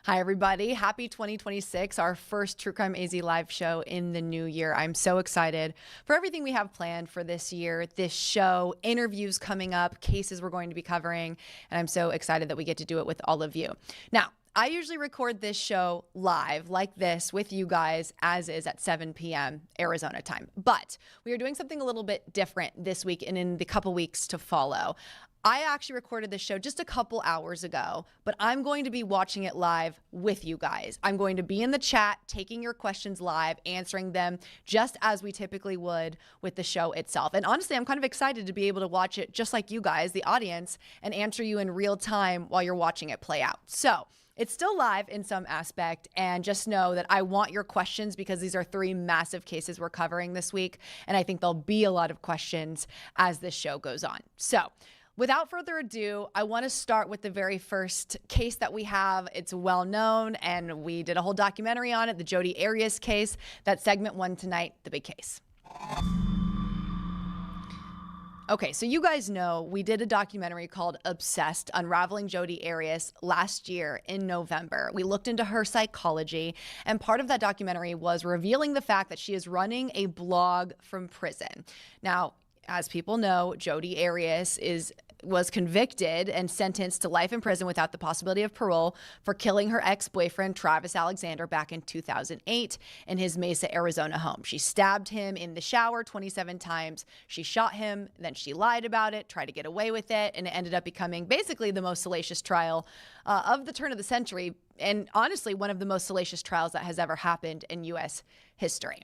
Hi, everybody. Happy 2026, our first True Crime AZ live show in the new year. I'm so excited for everything we have planned for this year, this show, interviews coming up, cases we're going to be covering, and I'm so excited that we get to do it with all of you. Now, I usually record this show live like this with you guys as is at 7 p.m. Arizona time, but we are doing something a little bit different this week and in the couple weeks to follow. I actually recorded this show just a couple hours ago, but I'm going to be watching it live with you guys. I'm going to be in the chat, taking your questions live, answering them just as we typically would with the show itself. And honestly, I'm kind of excited to be able to watch it just like you guys, the audience, and answer you in real time while you're watching it play out. So it's still live in some aspect, and just know that I want your questions because these are three massive cases we're covering this week, and I think there'll be a lot of questions as this show goes on. So without further ado, I want to start with the very first case that we have. It's well known, and we did a whole documentary on it, the Jodi Arias case. That's segment one tonight, the big case. Okay, so you guys know we did a documentary called Obsessed, Unraveling Jodi Arias last year in November. We looked into her psychology, and part of that documentary was revealing the fact that she is running a blog from prison. Now, as people know, Jodi Arias was convicted and sentenced to life in prison without the possibility of parole for killing her ex-boyfriend, Travis Alexander, back in 2008 in his Mesa, Arizona home. She stabbed him in the shower 27 times. She shot him, then she lied about it, tried to get away with it, and it ended up becoming basically the most salacious trial of the turn of the century, and honestly, one of the most salacious trials that has ever happened in U.S. history.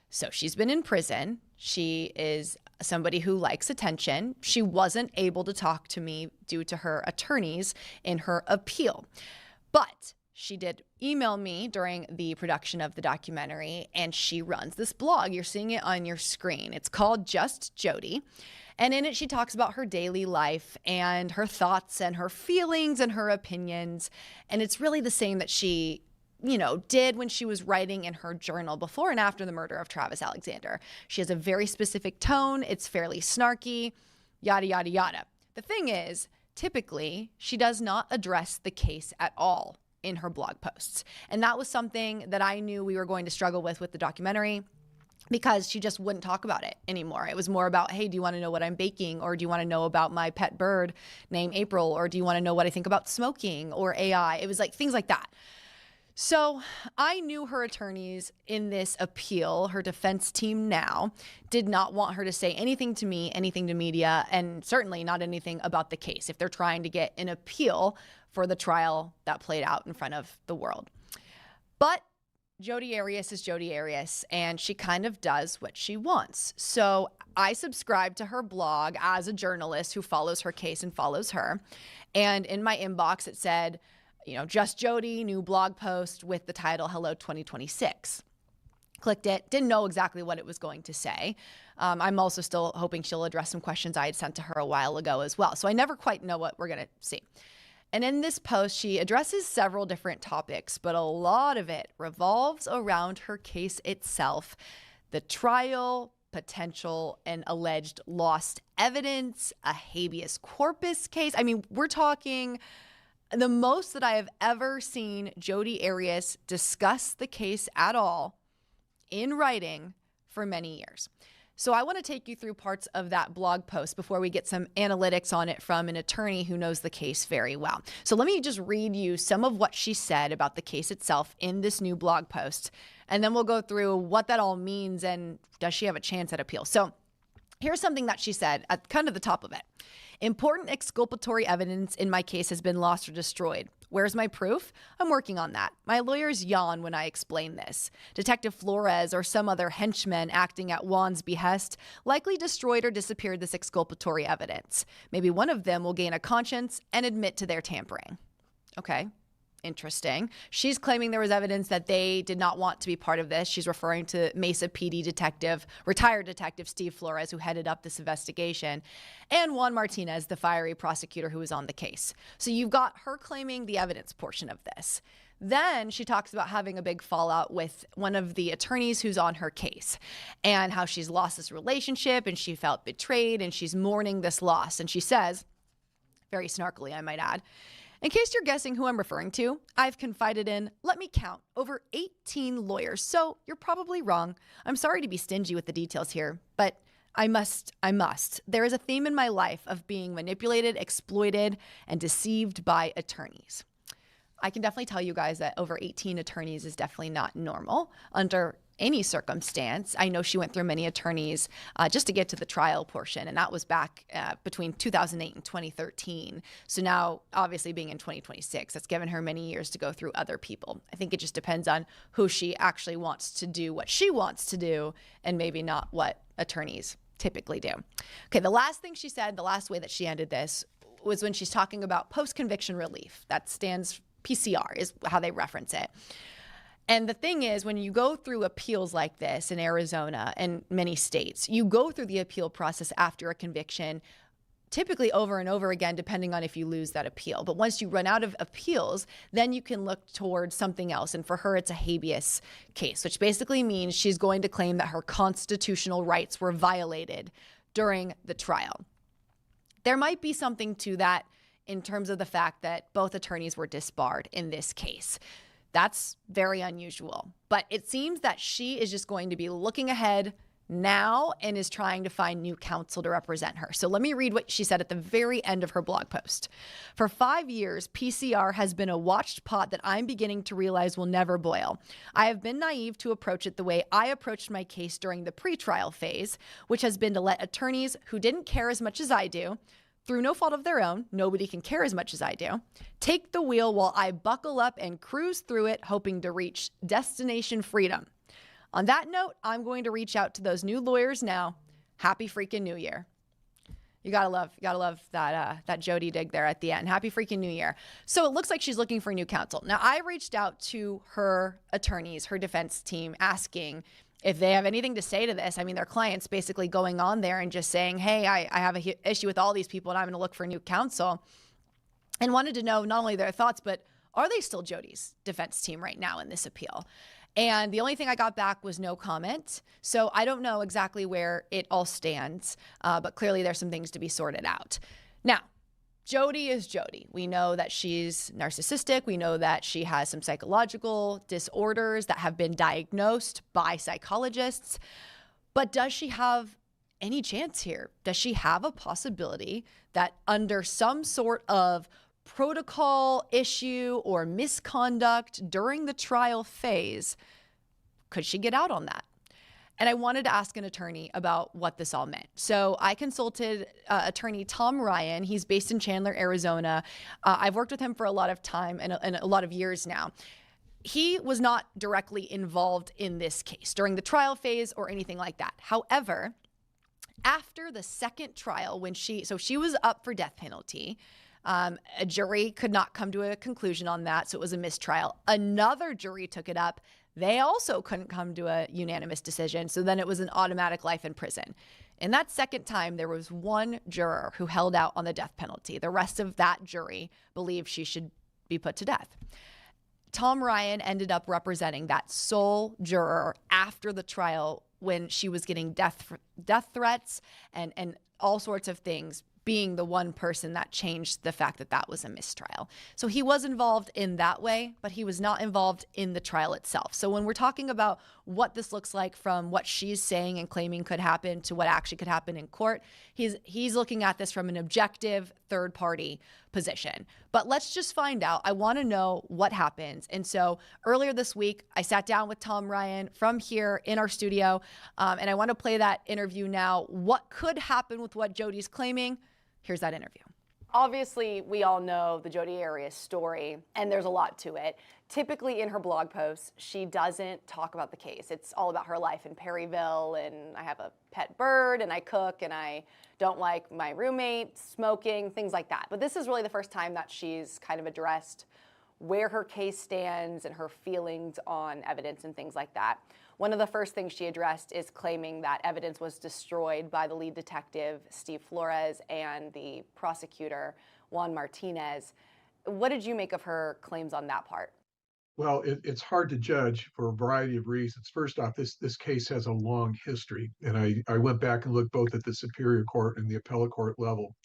So she's been in prison. She is somebody who likes attention. She wasn't able to talk to me due to her attorneys in her appeal. But she did email me during the production of the documentary, and she runs this blog. You're seeing it on your screen. It's called Just Jodi. And in it, she talks about her daily life and her thoughts and her feelings and her opinions. And it's really the same that she did when she was writing in her journal before and after the murder of Travis Alexander. She has a very specific tone. It's fairly snarky, yada, yada, yada. The thing is, typically, she does not address the case at all in her blog posts. And that was something that I knew we were going to struggle with the documentary, because she just wouldn't talk about it anymore. It was more about, hey, do you want to know what I'm baking? Or do you want to know about my pet bird named April? Or do you want to know what I think about smoking or AI? It was like things like that. So I knew her attorneys in this appeal, her defense team now, did not want her to say anything to me, anything to media, and certainly not anything about the case if they're trying to get an appeal for the trial that played out in front of the world. But Jodi Arias is Jodi Arias, and she kind of does what she wants. So I subscribed to her blog as a journalist who follows her case and follows her. And in my inbox, it said, Just Jodi, new blog post with the title, Hello 2026. Clicked it, didn't know exactly what it was going to say. I'm also still hoping she'll address some questions I had sent to her a while ago as well. So I never quite know what we're going to see. And in this post, she addresses several different topics, but a lot of it revolves around her case itself, the trial, potential and alleged lost evidence, a habeas corpus case. I mean, we're talking the most that I have ever seen Jodi Arias discuss the case at all in writing for many years. So I want to take you through parts of that blog post before we get some analytics on it from an attorney who knows the case very well. So let me just read you some of what she said about the case itself in this new blog post, and then we'll go through what that all means and does she have a chance at appeal. So here's something that she said at kind of the top of it. Important exculpatory evidence in my case has been lost or destroyed. Where's my proof? I'm working on that. My lawyers yawn when I explain this. Detective Flores or some other henchman acting at Juan's behest likely destroyed or disappeared this exculpatory evidence. Maybe one of them will gain a conscience and admit to their tampering. Okay. Interesting. She's claiming there was evidence that they did not want to be part of this. She's referring to Mesa PD detective, retired detective Steve Flores, who headed up this investigation, and Juan Martinez, the fiery prosecutor who was on the case. So you've got her claiming the evidence portion of this. Then she talks about having a big fallout with one of the attorneys who's on her case and how she's lost this relationship and she felt betrayed and she's mourning this loss. And she says, very snarkily, I might add, In case you're guessing who I'm referring to, I've confided in, let me count, over 18 lawyers. So you're probably wrong. I'm sorry to be stingy with the details here, but I must. There is a theme in my life of being manipulated, exploited, and deceived by attorneys. I can definitely tell you guys that over 18 attorneys is definitely not normal under any circumstance. I know she went through many attorneys just to get to the trial portion, and that was back between 2008 and 2013. So now, obviously being in 2026, that's given her many years to go through other people. I think it just depends on who she actually wants to do what she wants to do, and maybe not what attorneys typically do. Okay, the last thing she said, the last way that she ended this, was when she's talking about post-conviction relief. That stands PCR is how they reference it. And the thing is, when you go through appeals like this in Arizona and many states, you go through the appeal process after a conviction, typically over and over again, depending on if you lose that appeal. But once you run out of appeals, then you can look towards something else. And for her, it's a habeas case, which basically means she's going to claim that her constitutional rights were violated during the trial. There might be something to that in terms of the fact that both attorneys were disbarred in this case. That's very unusual. But it seems that she is just going to be looking ahead now and is trying to find new counsel to represent her. So let me read what she said at the very end of her blog post. For 5 years, PCR has been a watched pot that I'm beginning to realize will never boil. I have been naive to approach it the way I approached my case during the pretrial phase, which has been to let attorneys who didn't care as much as I do, through no fault of their own, nobody can care as much as I do, take the wheel while I buckle up and cruise through it, hoping to reach destination freedom. On that note, I'm going to reach out to those new lawyers now. Happy freaking New Year. You gotta love that Jodi dig there at the end. Happy freaking New Year. So it looks like she's looking for new counsel. Now, I reached out to her attorneys, her defense team, asking if they have anything to say to this. I mean, their clients basically going on there and just saying, hey, I have an issue with all these people and I'm going to look for new counsel, and wanted to know not only their thoughts, but are they still Jodi's defense team right now in this appeal? And the only thing I got back was no comment. So I don't know exactly where it all stands, but clearly there's some things to be sorted out. Now, Jodi is Jodi. We know that she's narcissistic. We know that she has some psychological disorders that have been diagnosed by psychologists. But does she have any chance here? Does she have a possibility that under some sort of protocol issue or misconduct during the trial phase, could she get out on that? And I wanted to ask an attorney about what this all meant. So I consulted attorney Tom Ryan. He's based in Chandler, Arizona. I've worked with him for a lot of time and a lot of years now. He was not directly involved in this case during the trial phase or anything like that. However, after the second trial, when she was up for death penalty, a jury could not come to a conclusion on that, so it was a mistrial. Another jury took it up. They also couldn't come to a unanimous decision, so then it was an automatic life in prison. In that second time, there was one juror who held out on the death penalty. The rest of that jury believed she should be put to death. Tom Ryan ended up representing that sole juror after the trial when she was getting death threats and all sorts of things, being the one person that changed the fact that that was a mistrial. So he was involved in that way, but he was not involved in the trial itself. So when we're talking about what this looks like from what she's saying and claiming could happen to what actually could happen in court, he's looking at this from an objective third-party position. But let's just find out. I want to know what happens. And so earlier this week, I sat down with Tom Ryan from here in our studio, and I want to play that interview now. What could happen with what Jodi's claiming? Here's that interview. Obviously, we all know the Jodi Arias story, and there's a lot to it. Typically in her blog posts, she doesn't talk about the case. It's all about her life in Perryville, and I have a pet bird, and I cook, and I don't like my roommate, smoking, things like that. But this is really the first time that she's kind of addressed where her case stands and her feelings on evidence and things like that. One of the first things she addressed is claiming that evidence was destroyed by the lead detective, Steve Flores, and the prosecutor, Juan Martinez. What did you make of her claims on that part? Well, it's hard to judge for a variety of reasons. First off, this case has a long history, and I went back and looked both at the Superior Court and the Appellate Court level.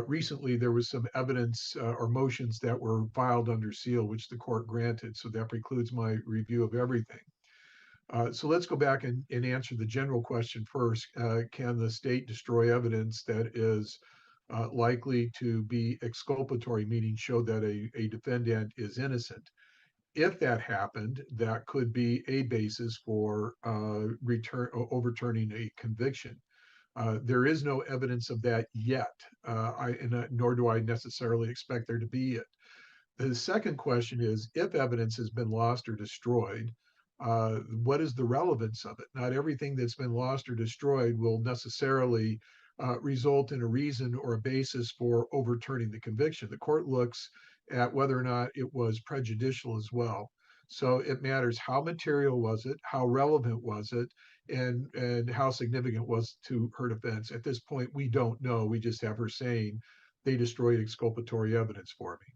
Recently, there was some evidence or motions that were filed under seal, which the court granted. So that precludes my review of everything. So let's go back and answer the general question first. Can the state destroy evidence that is likely to be exculpatory, meaning show that a defendant is innocent? If that happened, that could be a basis for overturning a conviction. There is no evidence of that yet, nor do I necessarily expect there to be it. The second question is, if evidence has been lost or destroyed, what is the relevance of it? Not everything that's been lost or destroyed will necessarily result in a reason or a basis for overturning the conviction. The court looks at whether or not it was prejudicial as well. So it matters how material was it, how relevant was it, and how significant was to her defense. At this point, we don't know. We just have her saying they destroyed exculpatory evidence for me.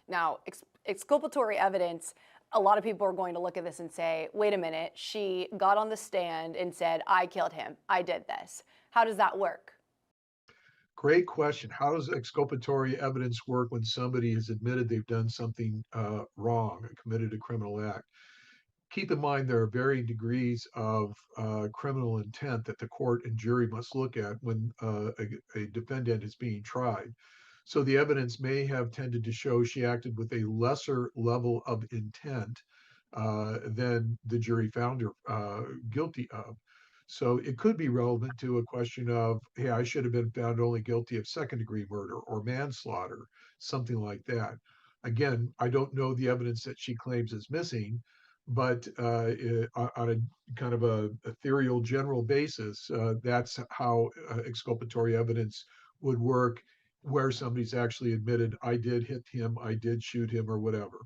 Now, exculpatory evidence, a lot of people are going to look at this and say, wait a minute, she got on the stand and said, I killed him, I did this. How does that work? Great question. How does exculpatory evidence work when somebody has admitted they've done something wrong, committed a criminal act? Keep in mind there are varying degrees of criminal intent that the court and jury must look at when a defendant is being tried. So the evidence may have tended to show she acted with a lesser level of intent than the jury found her guilty of. So it could be relevant to a question of, hey, I should have been found only guilty of second degree murder or manslaughter, something like that. Again, I don't know the evidence that she claims is missing, but on a kind of a ethereal general basis, that's how exculpatory evidence would work, where somebody's actually admitted, I did hit him, I did shoot him, or whatever.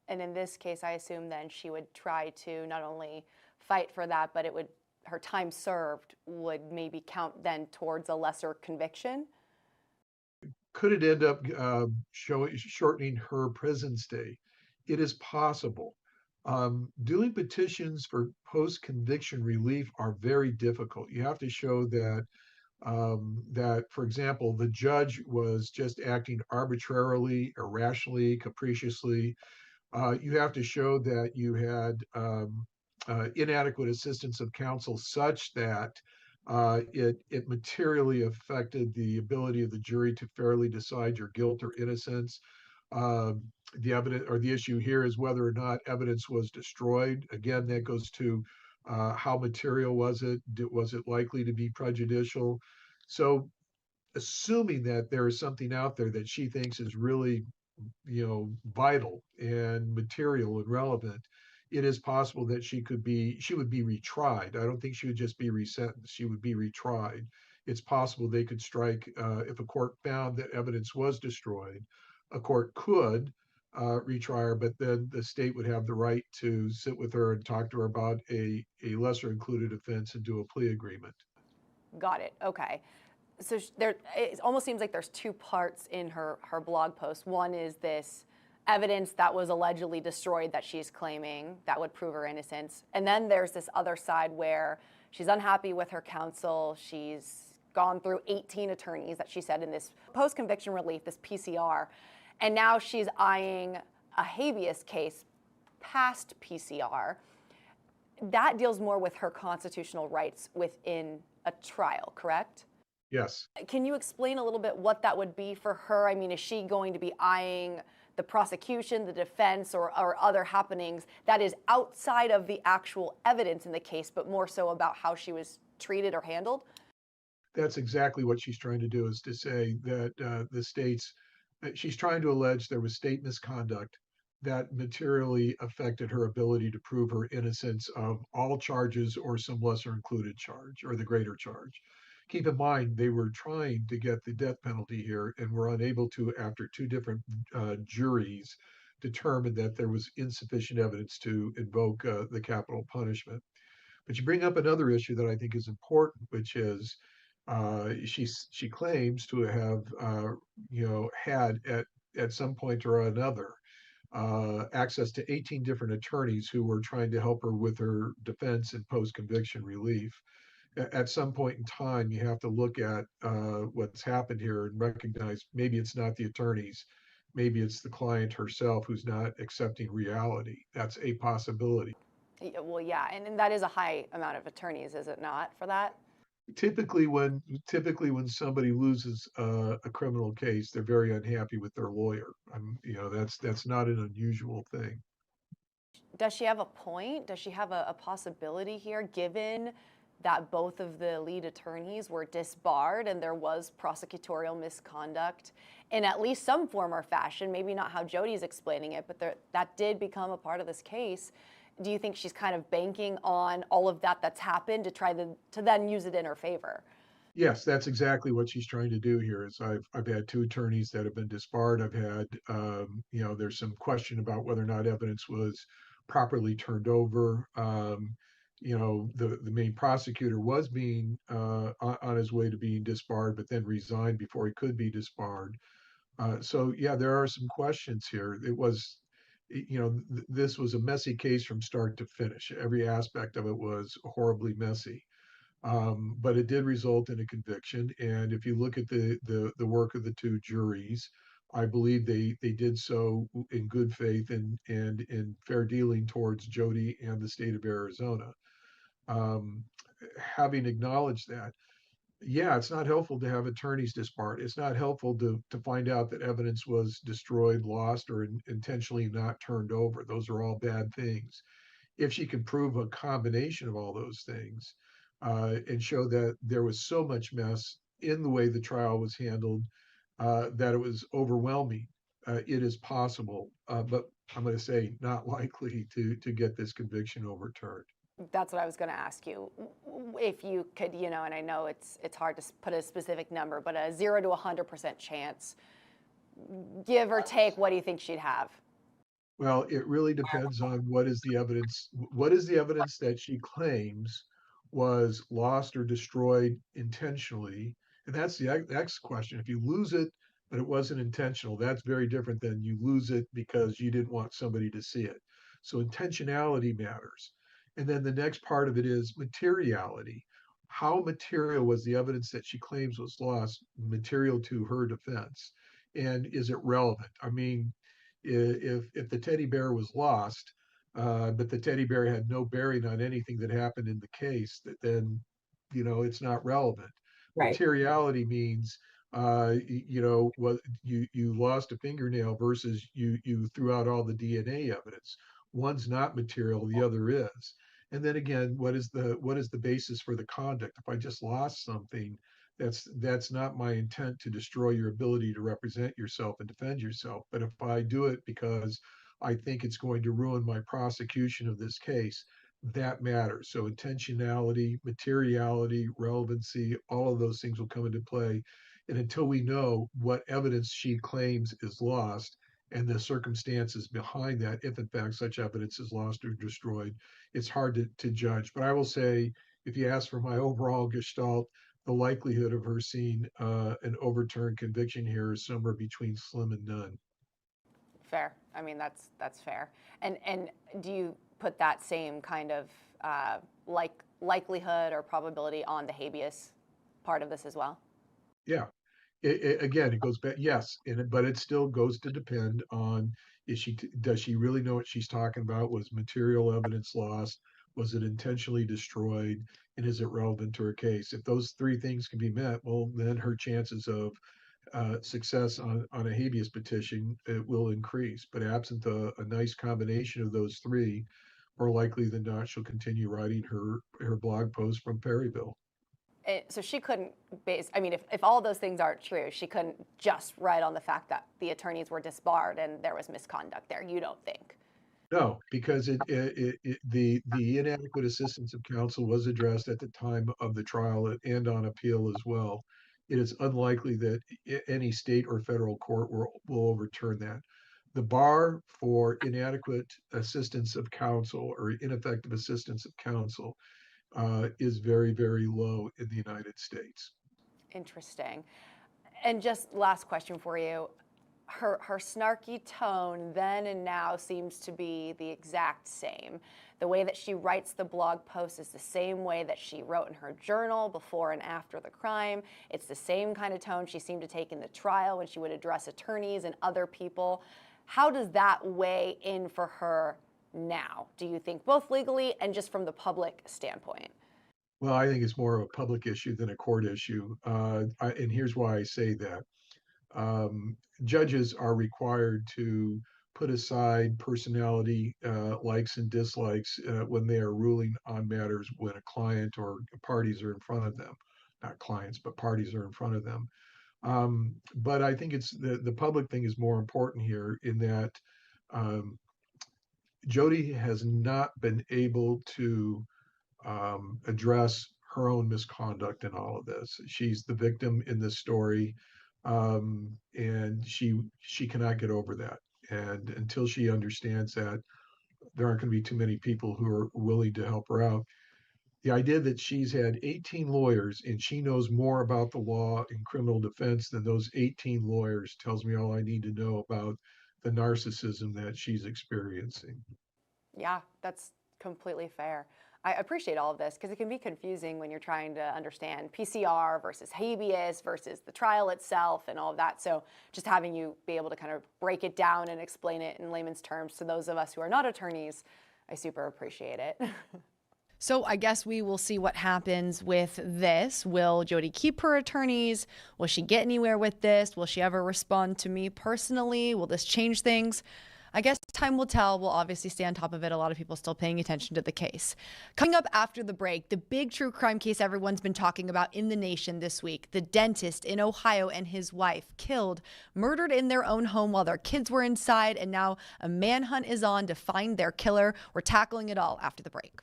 And in this case, I assume then she would try to not only fight for that, but her time served would maybe count then towards a lesser conviction. Could it end up shortening her prison stay? It is possible. Doing petitions for post-conviction relief are very difficult. You have to show that, for example, the judge was just acting arbitrarily, irrationally, capriciously. You have to show that you had inadequate assistance of counsel such that it materially affected the ability of the jury to fairly decide your guilt or innocence. Uh, the evidence or the issue here is whether or not evidence was destroyed. Again, that goes to how material was it? Was it likely to be prejudicial? So, assuming that there is something out there that she thinks is really, vital and material and relevant, it is possible that she would be retried. I don't think she would just be resentenced. She would be retried. It's possible they could strike, if a court found that evidence was destroyed, a court could retry her, but then the state would have the right to sit with her and talk to her about a lesser included offense and do a plea agreement. Got it. Okay. So it almost seems like there's two parts in her blog post. One is this evidence that was allegedly destroyed that she's claiming that would prove her innocence. And then there's this other side where she's unhappy with her counsel. She's gone through 18 attorneys that she said in this post-conviction relief, this PCR. And now she's eyeing a habeas case past PCR. That deals more with her constitutional rights within a trial, correct? Yes. Can you explain a little bit what that would be for her? I mean, is she going to be eyeing the prosecution, the defense, or other happenings that is outside of the actual evidence in the case, but more so about how she was treated or handled? That's exactly what she's trying to do, is to say that she's trying to allege there was state misconduct that materially affected her ability to prove her innocence of all charges or some lesser included charge or the greater charge. Keep in mind, they were trying to get the death penalty here and were unable to, after two different juries, determine that there was insufficient evidence to invoke the capital punishment. But you bring up another issue that I think is important, which is she claims to have had at some point or another access to 18 different attorneys who were trying to help her with her defense and post conviction relief. at some point in time, you have to look at what's happened here and recognize maybe it's not the attorneys, maybe it's the client herself who's not accepting reality. That's a possibility. Well, yeah, and that is a high amount of attorneys, is it not, for that? Typically when somebody loses a criminal case, they're very unhappy with their lawyer. That's not an unusual thing. Does she have a point? Does she have a possibility here, given that both of the lead attorneys were disbarred and there was prosecutorial misconduct in at least some form or fashion? Maybe not how Jodi's explaining it, but that did become a part of this case. Do you think she's kind of banking on all of that that's happened to try to then use it in her favor? Yes, that's exactly what she's trying to do here. Is I've had two attorneys that have been disbarred. I've had there's some question about whether or not evidence was properly turned over. The main prosecutor was being on his way to being disbarred, but then resigned before he could be disbarred. So yeah, there are some questions here. This was a messy case from start to finish. Every aspect of it was horribly messy. But it did result in a conviction. And if you look at the work of the two juries, I believe they did so in good faith and in fair dealing towards Jodi and the state of Arizona. Um, Having acknowledged that, yeah, it's not helpful to have attorneys disbarred. It's not helpful to find out that evidence was destroyed, lost, or intentionally not turned over. Those are all bad things. If she can prove a combination of all those things and show that there was so much mess in the way the trial was handled that it was overwhelming, it is possible, but I'm going to say not likely to get this conviction overturned. That's what I was going to ask you. If you could, and I know it's hard to put a specific number, but a 0 to 100% chance, give or take, what do you think she'd have? Well, it really depends on what is the evidence. What is the evidence that she claims was lost or destroyed intentionally? And that's the next question. If you lose it, but it wasn't intentional, that's very different than you lose it because you didn't want somebody to see it. So intentionality matters. And then the next part of it is materiality. How material was the evidence that she claims was lost material to her defense? And is it relevant? I mean, if the teddy bear was lost, but the teddy bear had no bearing on anything that happened in the case, that then it's not relevant. Right. Materiality means what you lost a fingernail versus you threw out all the DNA evidence. One's not material, the other is. And then again, what is the basis for the conduct? If I just lost something, that's not my intent to destroy your ability to represent yourself and defend yourself. But if I do it because I think it's going to ruin my prosecution of this case, that matters. So intentionality, materiality, relevancy, all of those things will come into play. And until we know what evidence she claims is lost and the circumstances behind that, if in fact such evidence is lost or destroyed, it's hard to judge. But I will say, if you ask for my overall gestalt, the likelihood of her seeing an overturned conviction here is somewhere between slim and none. Fair. I mean, that's fair. And do you put that same kind of likelihood or probability on the habeas part of this as well? Yeah. Again, it goes back, yes, but it still goes to depend on, does she really know what she's talking about? Was material evidence lost? Was it intentionally destroyed? And is it relevant to her case? If those three things can be met, well, then her chances of success on a habeas petition, it will increase. But absent a nice combination of those three, more likely than not, she'll continue writing her blog post from Perryville. So she couldn't I mean, if all those things aren't true, she couldn't just write on the fact that the attorneys were disbarred and there was misconduct there, you don't think? No, because the inadequate assistance of counsel was addressed at the time of the trial and on appeal as well. It is unlikely that any state or federal court will overturn that. The bar for inadequate assistance of counsel or ineffective assistance of counsel is very, very low in the United States. Interesting. And just last question for you. Her snarky tone then and now seems to be the exact same. The way that she writes the blog post is the same way that she wrote in her journal before and after the crime. It's the same kind of tone she seemed to take in the trial when she would address attorneys and other people. How does that weigh in for her now, do you think, both legally and just from the public standpoint? Well, I think it's more of a public issue than a court issue. And here's why I say that. Judges are required to put aside personality likes and dislikes when they are ruling on matters when a client or parties are in front of them. Not clients, but parties are in front of them. But I think it's the public thing is more important here in that um, Jodi has not been able to address her own misconduct in all of this. She's the victim in this story, and she cannot get over that. And until she understands that, there aren't going to be too many people who are willing to help her out. The idea that she's had 18 lawyers and she knows more about the law in criminal defense than those 18 lawyers tells me all I need to know about the narcissism that she's experiencing. Yeah, that's completely fair. I appreciate all of this because it can be confusing when you're trying to understand PCR versus habeas versus the trial itself and all of that. So just having you be able to kind of break it down and explain it in layman's terms to those of us who are not attorneys, I super appreciate it. So I guess we will see what happens with this. Will Jodi keep her attorneys? Will she get anywhere with this? Will she ever respond to me personally? Will this change things? I guess time will tell. We'll obviously stay on top of it. A lot of people still paying attention to the case. Coming up after the break, the big true crime case everyone's been talking about in the nation this week. The dentist in Ohio and his wife killed, murdered in their own home while their kids were inside, and now a manhunt is on to find their killer. We're tackling it all after the break.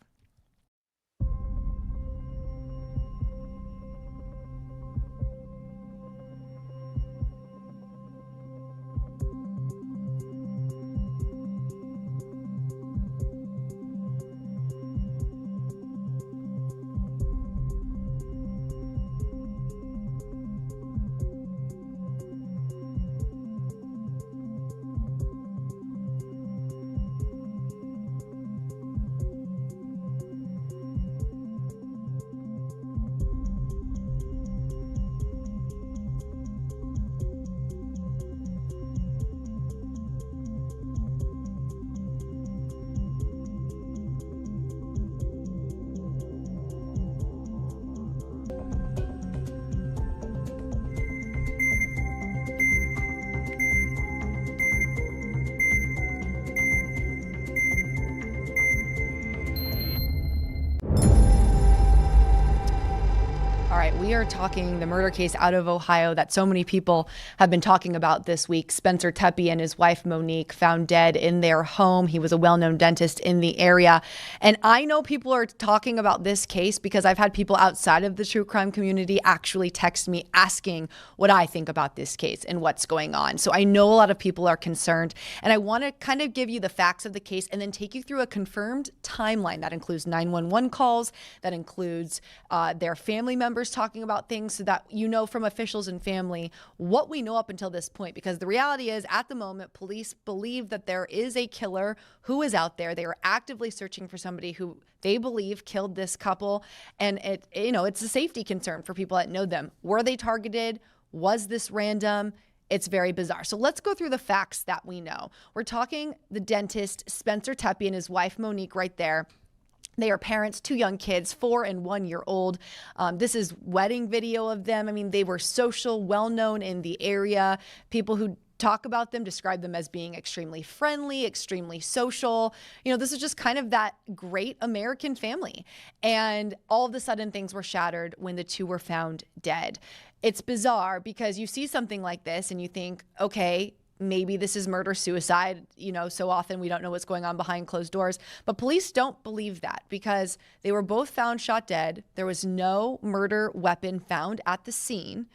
We are talking the murder case out of Ohio that so many people have been talking about this week. Spencer Tepe and his wife, Monique, found dead in their home. He was a well-known dentist in the area. And I know people are talking about this case because I've had people outside of the true crime community actually text me asking what I think about this case and what's going on. So I know a lot of people are concerned. And I want to kind of give you the facts of the case and then take you through a confirmed timeline that includes 911 calls, that includes their family members talking about things so that you know from officials and family what we know up until this point. Because the reality is, at the moment, police believe that there is a killer who is out there. They are actively searching for somebody who they believe killed this couple. And it's a safety concern for people that know them. Were they targeted? Was this random? It's very bizarre. So let's go through the facts that we know. We're talking the dentist, Spencer Tepe, and his wife, Monique, right there. They are parents, 2 young kids, 4 and 1 year old. This is wedding video of them. I mean, they were social, well-known in the area. People who talk about them describe them as being extremely friendly, extremely social. This is just kind of that great American family. And all of a sudden, things were shattered when the 2 were found dead. It's bizarre because you see something like this and you think, okay, maybe this is murder, suicide. So often we don't know what's going on behind closed doors. But police don't believe that because they were both found shot dead. There was no murder weapon found at the scene,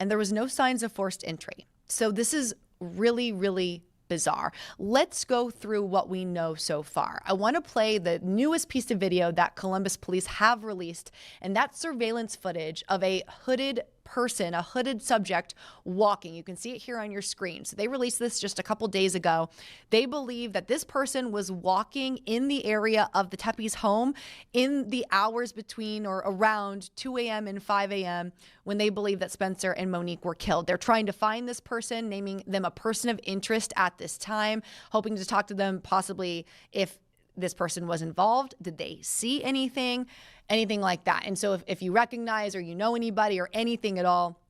and there was no signs of forced entry. So this is really, really bizarre. Let's go through what we know so far. I want to play the newest piece of video that Columbus police have released, and that's surveillance footage of a hooded person, a hooded subject, walking. You can see it here on your screen. So they released this just a couple days ago. They believe that this person was walking in the area of the Tepes home in the hours between or around 2 a.m. and 5 a.m. when they believe that Spencer and Monique were killed. They're trying to find this person, naming them a person of interest at this time, hoping to talk to them possibly if this person was involved. Did they see anything like that? And so if you recognize or you know anybody or anything at all,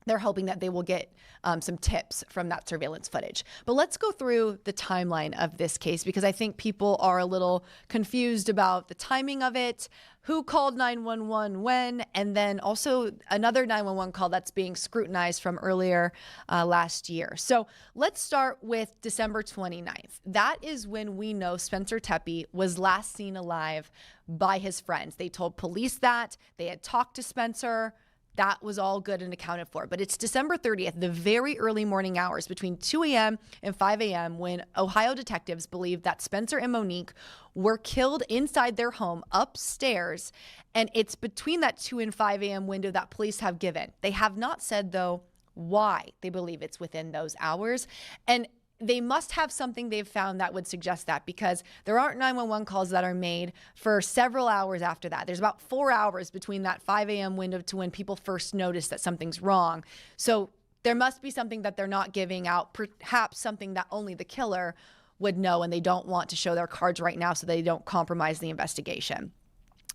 they're hoping that they will get some tips from that surveillance footage. But let's go through the timeline of this case, because I think people are a little confused about the timing of it, who called 911 when, and then also another 911 call that's being scrutinized from earlier last year. So let's start with December 29th. That is when we know Spencer Tepe was last seen alive by his friends. They told police that they had talked to Spencer. That was all good and accounted for. But it's December 30th, the very early morning hours between 2 a.m. and 5 a.m. when Ohio detectives believe that Spencer and Monique were killed inside their home upstairs. And it's between that 2 and 5 a.m. window that police have given. They have not said, though, why they believe it's within those hours. And they must have something they've found that would suggest that, because there aren't 911 calls that are made for several hours after that. There's about 4 hours between that 5 a.m. window to when people first notice that something's wrong. So there must be something that they're not giving out, perhaps something that only the killer would know, and they don't want to show their cards right now so they don't compromise the investigation.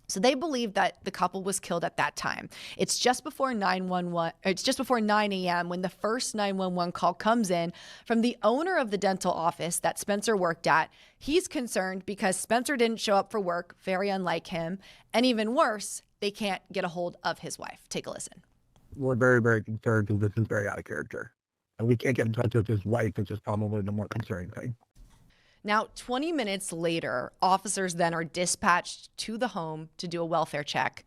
So they believe that the couple was killed at that time. It's just before 911. It's just before 9 a.m. when the first 911 call comes in from the owner of the dental office that Spencer worked at. He's concerned because Spencer didn't show up for work, very unlike him. And even worse, they can't get a hold of his wife. Take a listen. We're very, very concerned because this is very out of character. And we can't get in touch with his wife, which is probably the more concerning thing. Now, 20 minutes later, officers then are dispatched to the home to do a welfare check.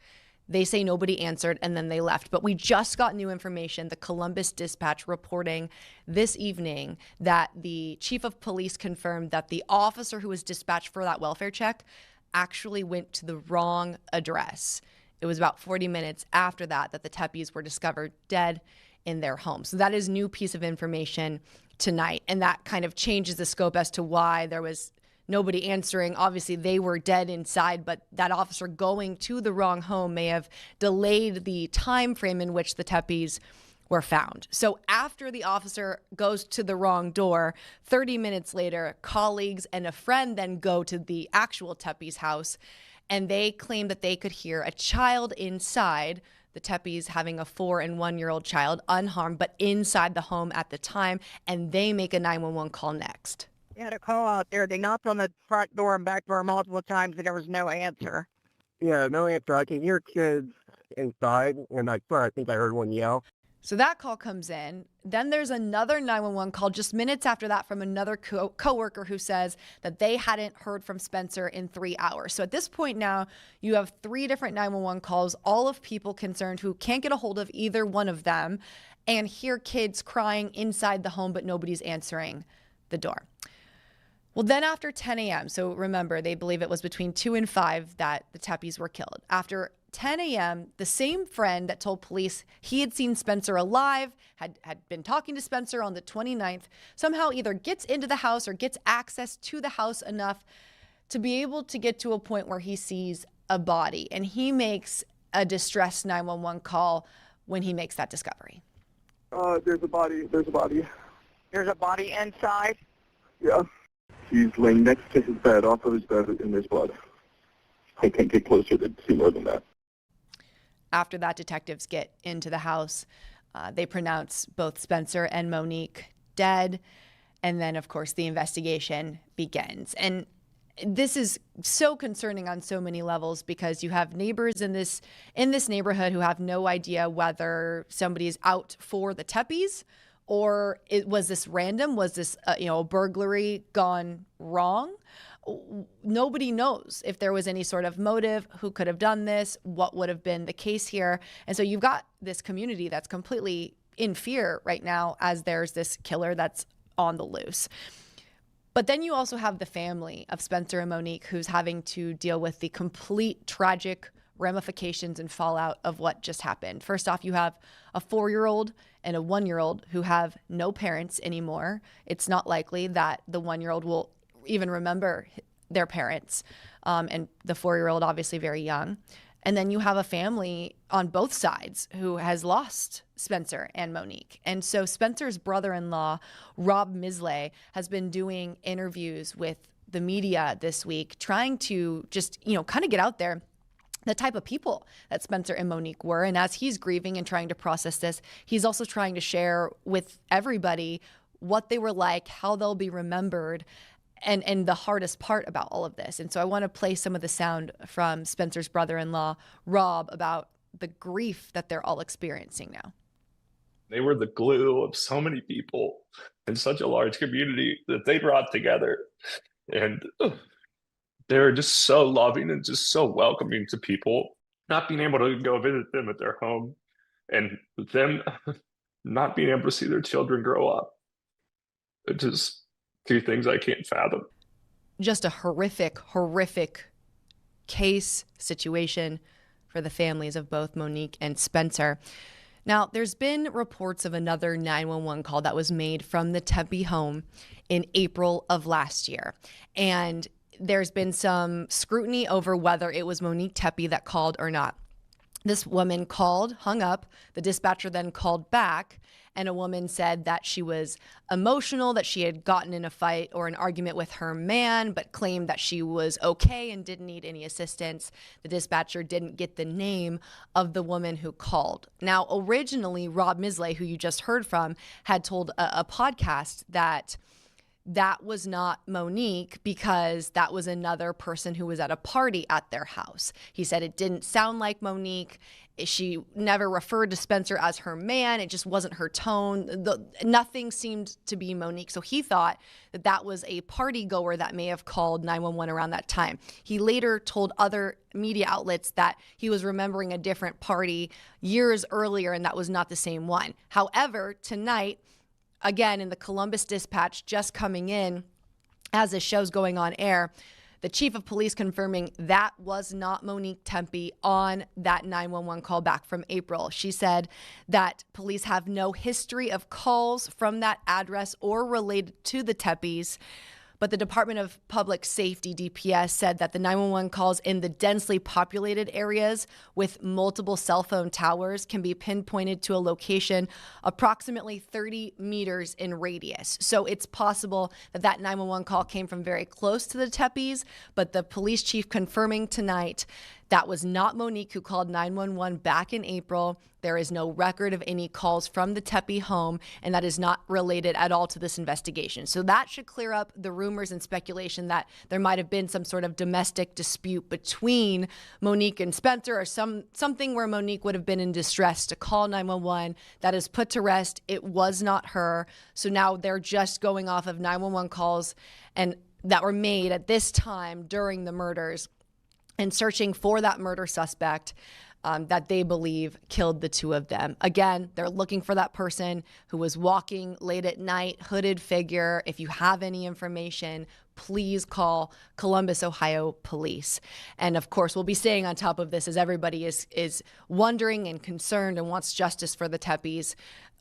They say nobody answered, and then they left. But we just got new information, the Columbus Dispatch reporting this evening, that the chief of police confirmed that the officer who was dispatched for that welfare check actually went to the wrong address. It was about 40 minutes after that that the Tepes were discovered dead in their home. So that is new piece of information tonight, and that kind of changes the scope as to why there was nobody answering. Obviously, they were dead inside, but that officer going to the wrong home may have delayed the time frame in which the Tepes were found. So after the officer goes to the wrong door, 30 minutes later, colleagues and a friend then go to the actual Tepes house, and they claim that they could hear a child inside, the Tepes having a 4 and 1 year old child, unharmed, but inside the home at the time, and they make a 911 call next. They had a call out there. They knocked on the front door and back door multiple times, and there was no answer. Yeah, no answer. I can hear kids inside, and I think I heard one yell. So that call comes in. Then there's another 911 call just minutes after that from another coworker who says that they hadn't heard from Spencer in 3 hours. So at this point now, you have 3 different 911 calls, all of people concerned who can't get a hold of either one of them, and hear kids crying inside the home, but nobody's answering the door. Well, then after 10 a.m., so remember, they believe it was between 2 and 5 that the Tepes were killed. After 10 a.m., the same friend that told police he had seen Spencer alive, had been talking to Spencer on the 29th, somehow either gets into the house or gets access to the house enough to be able to get to a point where he sees a body. And he makes a distress 911 call when he makes that discovery. There's a body. There's a body. There's a body inside? Yeah. He's laying next to his bed, off of his bed, and there's blood. I can't get closer to see more than that. After that, detectives get into the house. They pronounce both Spencer and Monique dead. And then, of course, the investigation begins. And this is so concerning on so many levels, because you have neighbors in this neighborhood who have no idea whether somebody's out for the Tepes, or was this random? Was this a burglary gone wrong? Nobody knows if there was any sort of motive, who could have done this, what would have been the case here. And so you've got this community that's completely in fear right now, as there's this killer that's on the loose. But then you also have the family of Spencer and Monique, who's having to deal with the complete tragic ramifications and fallout of what just happened. First off, you have a 4-year-old and a 1-year-old who have no parents anymore. It's not likely that the 1-year-old will even remember their parents, and the 4-year-old obviously very young. And then you have a family on both sides who has lost Spencer and Monique. And so Spencer's brother-in-law, Rob Misley, has been doing interviews with the media this week, trying to just, kind of get out there the type of people that Spencer and Monique were. And as he's grieving and trying to process this, he's also trying to share with everybody what they were like, how they'll be remembered, and the hardest part about all of this. And so I want to play some of the sound from Spencer's brother-in-law, Rob, about the grief that they're all experiencing now. They were the glue of so many people in such a large community that they brought together. And they were just so loving and just so welcoming to people. Not being able to go visit them at their home and them not being able to see their children grow up. It just 2 things I can't fathom. Just a horrific case situation for the families of both Monique and Spencer. Now, there's been reports of another 911 call that was made from the Tempe home in April of last year. And there's been some scrutiny over whether it was Monique Tempe that called or not. This woman called, hung up. The dispatcher then called back, and a woman said that she was emotional, that she had gotten in a fight or an argument with her man, but claimed that she was okay and didn't need any assistance. The dispatcher didn't get the name of the woman who called. Now, originally, Rob Misley, who you just heard from, had told a podcast that was not Monique because that was another person who was at a party at their house. He said it didn't sound like Monique. She never referred to Spencer as her man. It just wasn't her tone. Nothing seemed to be Monique. So he thought that that was a party goer that may have called 911 around that time. He later told other media outlets that he was remembering a different party years earlier, and that was not the same one. However, tonight, again, in the Columbus Dispatch just coming in as this show's going on air, the chief of police confirming that was not Monique Tempe on that 911 call back from April. She said that police have no history of calls from that address or related to the Tempes. But the Department of Public Safety, DPS, said that the 911 calls in the densely populated areas with multiple cell phone towers can be pinpointed to a location approximately 30 meters in radius. So it's possible that that 911 call came from very close to the Tepes, but the police chief confirming tonight that was not Monique who called 911 back in April. There is no record of any calls from the Tempe home, and that is not related at all to this investigation. So that should clear up the rumors and speculation that there might have been some sort of domestic dispute between Monique and Spencer, or something where Monique would have been in distress to call 911. That is put to rest. It was not her. So now they're just going off of 911 calls and that were made at this time during the murders, and searching for that murder suspect that they believe killed the 2 of them. Again, they're looking for that person who was walking late at night, hooded figure. If you have any information, please call Columbus, Ohio police. And of course, we'll be staying on top of this as everybody is wondering and concerned and wants justice for the Tepes.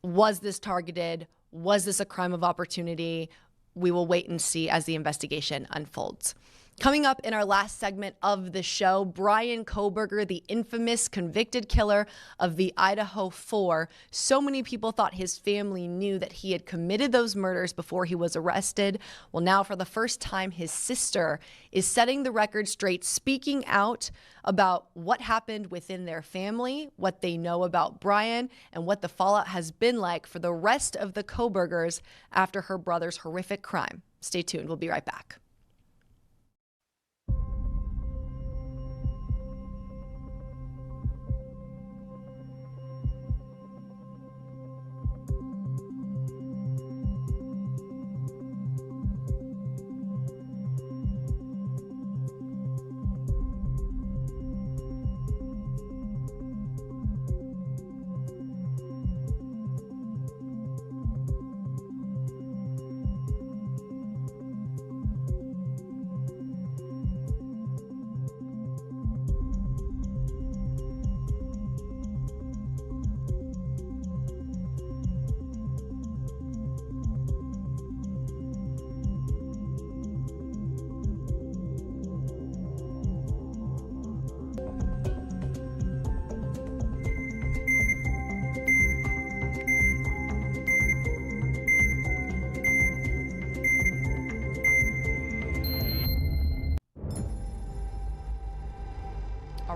Was this targeted? Was this a crime of opportunity? We will wait and see as the investigation unfolds. Coming up in our last segment of the show, Bryan Kohberger, the infamous convicted killer of the Idaho 4. So many people thought his family knew that he had committed those murders before he was arrested. Well, now for the first time, his sister is setting the record straight, speaking out about what happened within their family, what they know about Bryan, and what the fallout has been like for the rest of the Kohbergers after her brother's horrific crime. Stay tuned. We'll be right back.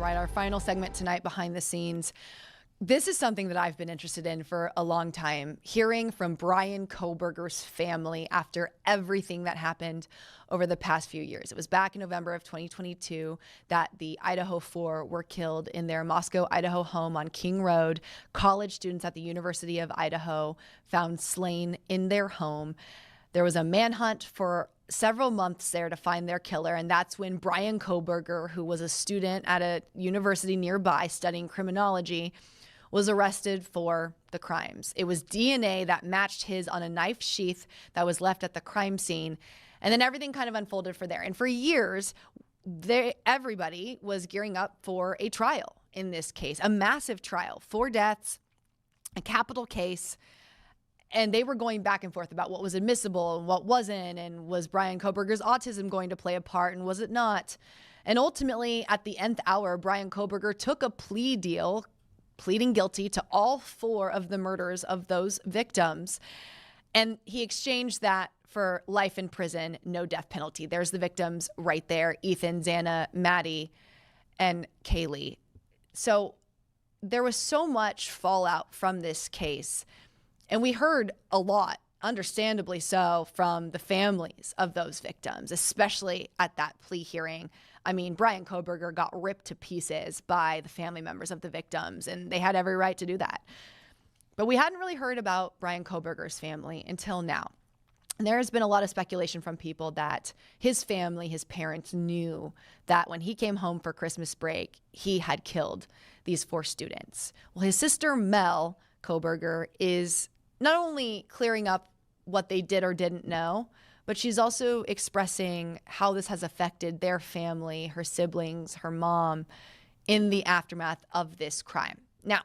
All right, our final segment tonight, Behind the Scenes. This is something that I've been interested in for a long time, hearing from Bryan Kohberger's family after everything that happened over the past few years. It was back in November of 2022 that the Idaho Four were killed in their Moscow, Idaho home on King Road. College students at the University of Idaho found slain in their home. There was a manhunt for several months there to find their killer, and that's when Bryan Kohberger, who was a student at a university nearby studying criminology, was arrested for the crimes. It was DNA that matched his on a knife sheath that was left at the crime scene. And then everything kind of unfolded for there. And for years, everybody was gearing up for a trial in this case, a massive trial, 4 deaths, a capital case. And they were going back and forth about what was admissible and what wasn't. And was Bryan Kohberger's autism going to play a part, and was it not? And ultimately, at the nth hour, Bryan Kohberger took a plea deal, pleading guilty to all 4 of the murders of those victims. And he exchanged that for life in prison, no death penalty. There's the victims right there: Ethan, Xana, Maddie, and Kaylee. So there was so much fallout from this case. And we heard a lot, understandably so, from the families of those victims, especially at that plea hearing. I mean, Bryan Kohberger got ripped to pieces by the family members of the victims, and they had every right to do that. But we hadn't really heard about Bryan Kohberger's family until now. And there has been a lot of speculation from people that his family, his parents, knew that when he came home for Christmas break, he had killed these 4 students. Well, his sister, Mel Kohberger, is not only clearing up what they did or didn't know, but she's also expressing how this has affected their family, her siblings, her mom, in the aftermath of this crime. Now,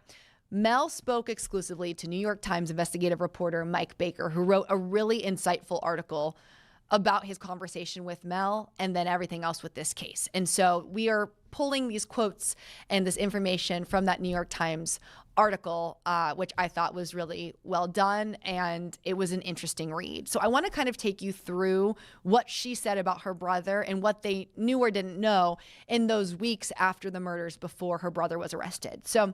Mel spoke exclusively to New York Times investigative reporter Mike Baker, who wrote a really insightful article about his conversation with Mel and then everything else with this case. And so we are pulling these quotes and this information from that New York Times article, which I thought was really well done, and it was an interesting read. So I want to kind of take you through what she said about her brother and what they knew or didn't know in those weeks after the murders before her brother was arrested. So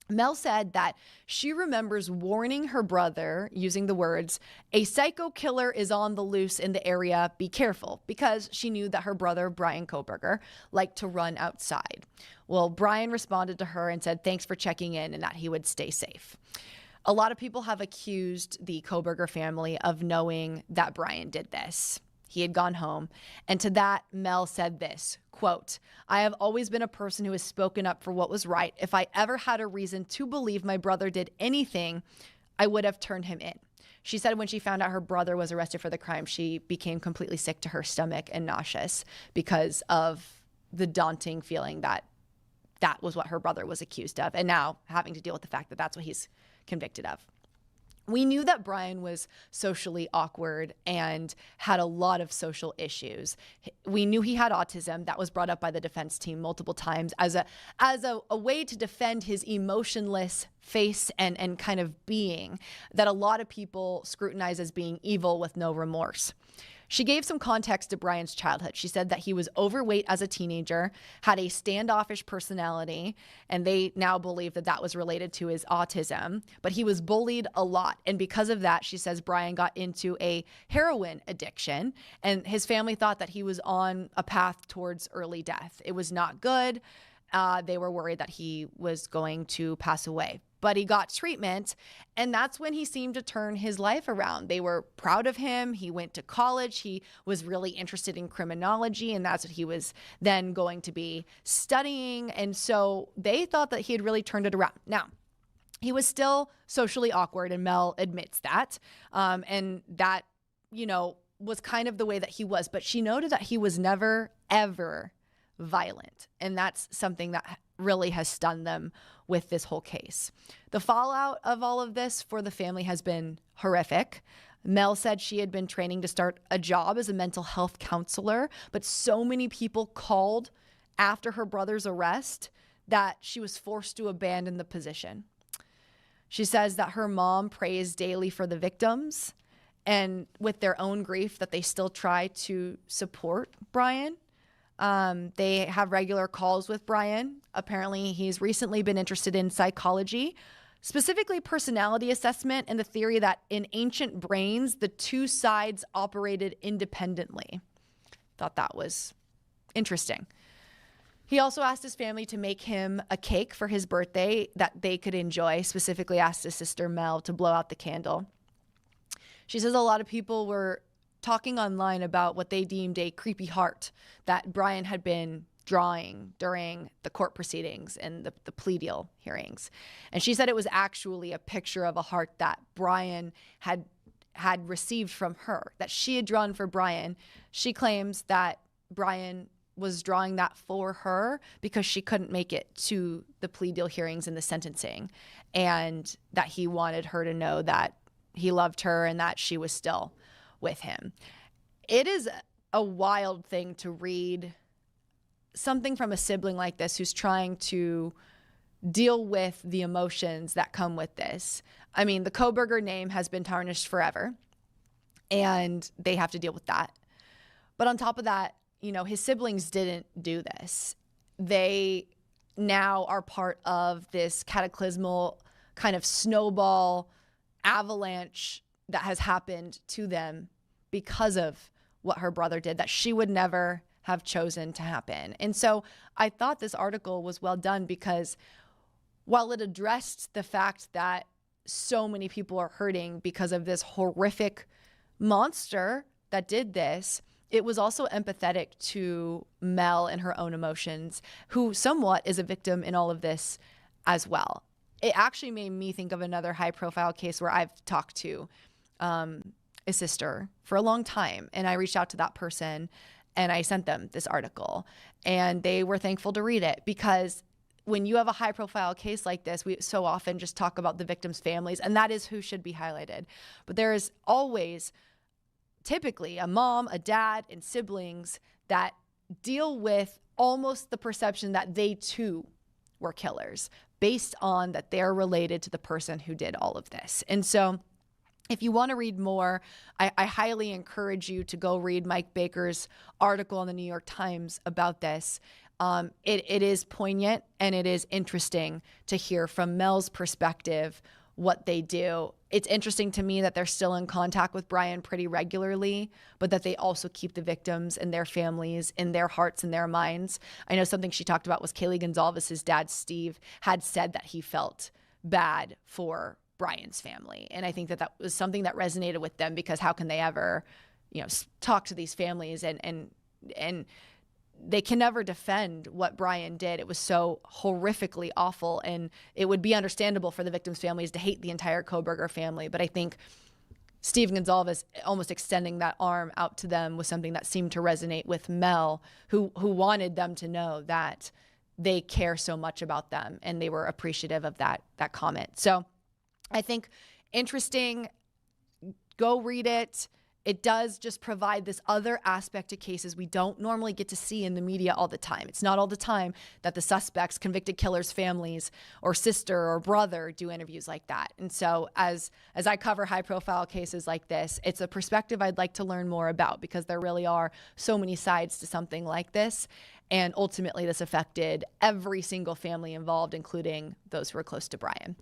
Mel said that she remembers warning her brother using the words, "A psycho killer is on the loose in the area, be careful," because she knew that her brother, Bryan Kohberger, liked to run outside. Well, Bryan responded to her and said thanks for checking in and that he would stay safe. A lot of people have accused the Kohberger family of knowing that Bryan did this. He had gone home. And to that, Mel said this, quote, "I have always been a person who has spoken up for what was right. If I ever had a reason to believe my brother did anything, I would have turned him in." She said when she found out her brother was arrested for the crime, she became completely sick to her stomach and nauseous because of the daunting feeling that that was what her brother was accused of, and now having to deal with the fact that that's what he's convicted of. We knew that Bryan was socially awkward and had a lot of social issues. We knew he had autism. That was brought up by the defense team multiple times as a way to defend his emotionless face and kind of being that a lot of people scrutinize as being evil with no remorse. She gave some context to Bryan's childhood. She said that he was overweight as a teenager, had a standoffish personality, and they now believe that that was related to his autism, but he was bullied a lot. And because of that, she says Bryan got into a heroin addiction, and his family thought that he was on a path towards early death. It was not good. They were worried that he was going to pass away. But he got treatment, and that's when he seemed to turn his life around. They were proud of him. He went to college. He was really interested in criminology, and that's what he was then going to be studying. And so they thought that he had really turned it around. Now, he was still socially awkward, and Mel admits that. And that, was kind of the way that he was. But she noted that he was never, ever violent. And that's something that really has stunned them with this whole case. The fallout of all of this for the family has been horrific. Mel said she had been training to start a job as a mental health counselor, but so many people called after her brother's arrest that she was forced to abandon the position. She says that her mom prays daily for the victims, and with their own grief that they still try to support Bryan. They have regular calls with Bryan. Apparently, he's recently been interested in psychology, specifically personality assessment, and the theory that in ancient brains, the two sides operated independently. Thought that was interesting. He also asked his family to make him a cake for his birthday that they could enjoy, specifically asked his sister Mel to blow out the candle. She says a lot of people were talking online about what they deemed a creepy heart that Bryan had been drawing during the court proceedings and the plea deal hearings. And she said it was actually a picture of a heart that Bryan had received from her, that she had drawn for Bryan. She claims that Bryan was drawing that for her because she couldn't make it to the plea deal hearings and the sentencing, and that he wanted her to know that he loved her and that she was still with him. It is a wild thing to read something from a sibling like this who's trying to deal with the emotions that come with this. I mean, the Kohberger name has been tarnished forever, and they have to deal with that. But on top of that, you know, his siblings didn't do this. They now are part of this cataclysmal kind of snowball avalanche that has happened to them because of what her brother did, that she would never have chosen to happen. And so I thought this article was well done because while it addressed the fact that so many people are hurting because of this horrific monster that did this, it was also empathetic to Mel and her own emotions, who somewhat is a victim in all of this as well. It actually made me think of another high-profile case where I've talked to a sister for a long time, and I reached out to that person and I sent them this article, and they were thankful to read it, because when you have a high-profile case like this, we so often just talk about the victims' families, and that is who should be highlighted. But there is always typically a mom, a dad, and siblings that deal with almost the perception that they too were killers based on that they're related to the person who did all of this. And so if you want to read more, I highly encourage you to go read Mike Baker's article in the New York Times about this. It is poignant, and it is interesting to hear from Mel's perspective what they do. It's interesting to me that they're still in contact with Bryan pretty regularly, but that they also keep the victims and their families in their hearts and their minds. I know something she talked about was Kaylee Gonzalez's dad, Steve, had said that he felt bad for Bryan's family. And I think that that was something that resonated with them, because how can they ever, talk to these families and they can never defend what Bryan did. It was so horrifically awful, and it would be understandable for the victims' families to hate the entire Kohberger family. But I think Steve Gonzalez almost extending that arm out to them was something that seemed to resonate with Mel, who wanted them to know that they care so much about them, and they were appreciative of that comment. So I think interesting. Go read it. It does just provide this other aspect to cases we don't normally get to see in the media all the time. It's not all the time that the suspects, convicted killers' families, or sister or brother do interviews like that. And so as I cover high-profile cases like this, it's a perspective I'd like to learn more about, because there really are so many sides to something like this. And ultimately, this affected every single family involved, including those who were close to Bryan.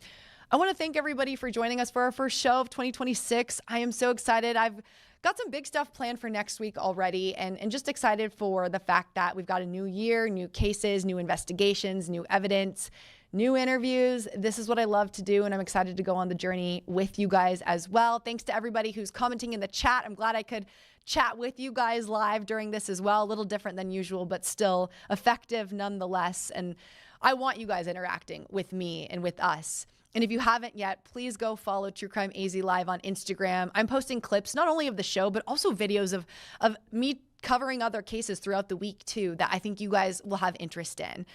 I want to thank everybody for joining us for our first show of 2026. I am so excited. I've got some big stuff planned for next week already, and just excited for the fact that we've got a new year, new cases, new investigations, new evidence, new interviews. This is what I love to do, and I'm excited to go on the journey with you guys as well. Thanks to everybody who's commenting in the chat. I'm glad I could chat with you guys live during this as well. A little different than usual, but still effective nonetheless. And I want you guys interacting with me and with us. And if you haven't yet, please go follow True Crime AZ Live on Instagram. I'm posting clips not only of the show, but also videos of me covering other cases throughout the week too, that I think you guys will have interest in.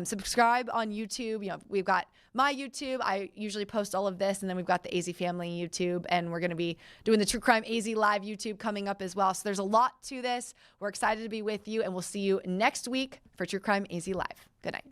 Subscribe on YouTube. We've got my YouTube. I usually post all of this, and then we've got the AZ Family YouTube, and we're going to be doing the True Crime AZ Live YouTube coming up as well. So there's a lot to this. We're excited to be with you, and we'll see you next week for True Crime AZ Live. Good night.